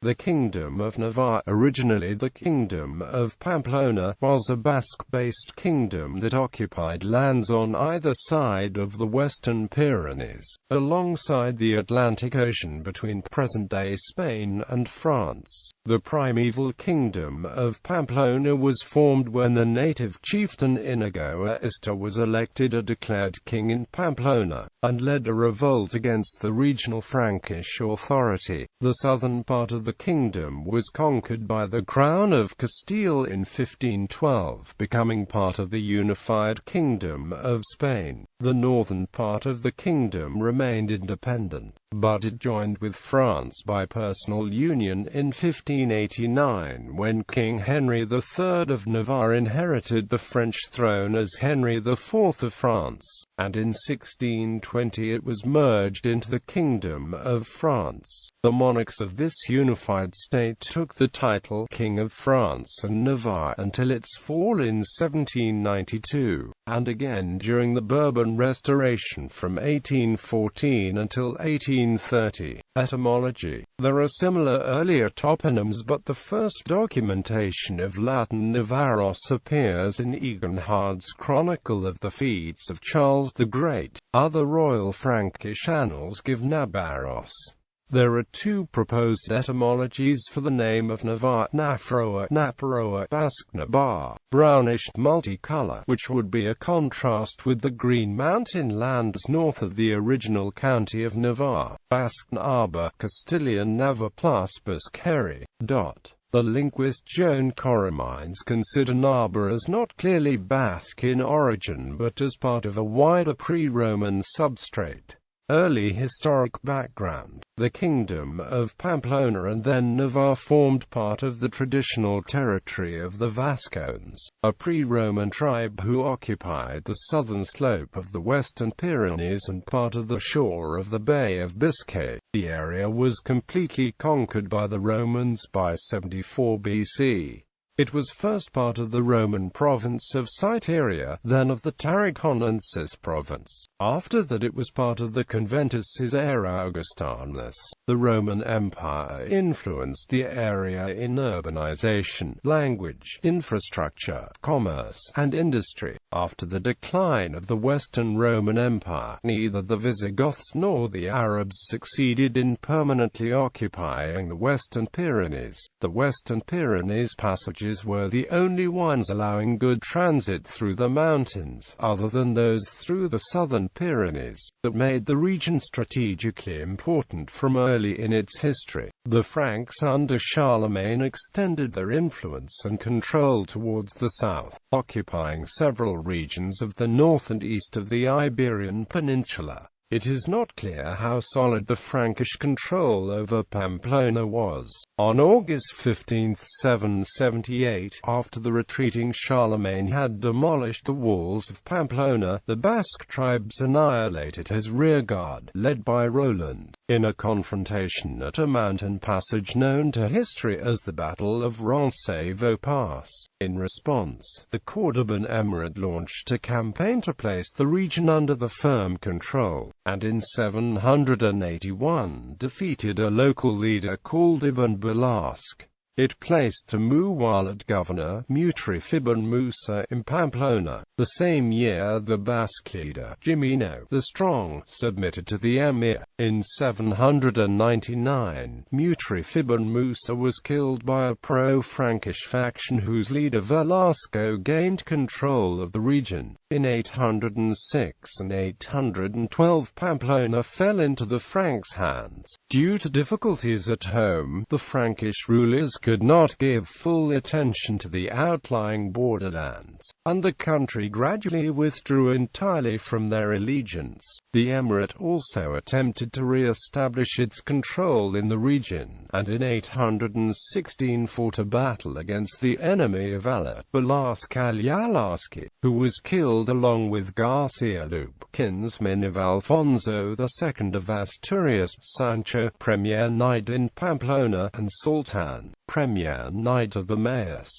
The Kingdom of Navarre, originally the Kingdom of Pamplona, was a Basque-based kingdom that occupied lands on either side of the Western Pyrenees, alongside the Atlantic Ocean between present-day Spain and France. The primeval Kingdom of Pamplona was formed when the native chieftain Íñigo Arista was elected a declared king in Pamplona, and led a revolt against the regional Frankish authority. The southern part of the kingdom was conquered by the Crown of Castile in 1512, becoming part of the unified Kingdom of Spain. The northern part of the kingdom remained independent, but it joined with France by personal union in 1589 when King Henry III of Navarre inherited the French throne as Henry IV of France, and in 1620 it was merged into the Kingdom of France. The monarchs of this unified state took the title King of France and Navarre until its fall in 1792, and again during the Bourbon Restoration from 1814 until 1830. Etymology. There are similar earlier toponyms, but the first documentation of Latin Navarros appears in Eginhard's Chronicle of the Feats of Charles the Great. Other royal Frankish annals give Nabarros. There are two proposed etymologies for the name of Navarre: Nafroa, Naparoa, Basque Nabar, brownish multicolor, which would be a contrast with the green mountain lands north of the original county of Navarre. Basque Nabar, Castilian Navarre plus Basquerie. The linguist Joan Coromines consider Navarre as not clearly Basque in origin but as part of a wider pre-Roman substrate. Early historic background. The Kingdom of Pamplona and then Navarre formed part of the traditional territory of the Vascones, a pre-Roman tribe who occupied the southern slope of the Western Pyrenees and part of the shore of the Bay of Biscay. The area was completely conquered by the Romans by 74 BC. It was first part of the Roman province of Cyteria, then of the Tarraconensis province. After that it was part of the Conventus Caesarea Augustanus. The Roman Empire influenced the area in urbanization, language, infrastructure, commerce, and industry. After the decline of the Western Roman Empire, neither the Visigoths nor the Arabs succeeded in permanently occupying the Western Pyrenees. The Western Pyrenees passages were the only ones allowing good transit through the mountains, other than those through the southern Pyrenees, that made the region strategically important from early in its history. The Franks under Charlemagne extended their influence and control towards the south, occupying several regions of the north and east of the Iberian Peninsula. It is not clear how solid the Frankish control over Pamplona was. On August 15, 778, after the retreating Charlemagne had demolished the walls of Pamplona, the Basque tribes annihilated his rearguard, led by Roland, in a confrontation at a mountain passage known to history as the Battle of Roncesvalles Pass. In response, the Cordoban Emirate launched a campaign to place the region under the firm control, and in 781 defeated a local leader called Ibn Belasque. It placed Muwalad governor, Mutrif ibn Musa, in Pamplona. The same year the Basque leader, Jimeno the Strong, submitted to the emir. In 799, Mutrif ibn Musa was killed by a pro-Frankish faction whose leader Velasco gained control of the region. In 806 and 812 Pamplona fell into the Franks' hands. Due to difficulties at home, the Frankish rulers could not give full attention to the outlying borderlands, and the country gradually withdrew entirely from their allegiance. The emirate also attempted to re-establish its control in the region, and in 816 fought a battle against the enemy of Allah, Belasque Alyalarski, who was killed along with Garcia Lupe, kinsman of Alfonso II of Asturias, Sancho, Premier Knight in Pamplona, and Sultan, Premier Knight of the Mayas.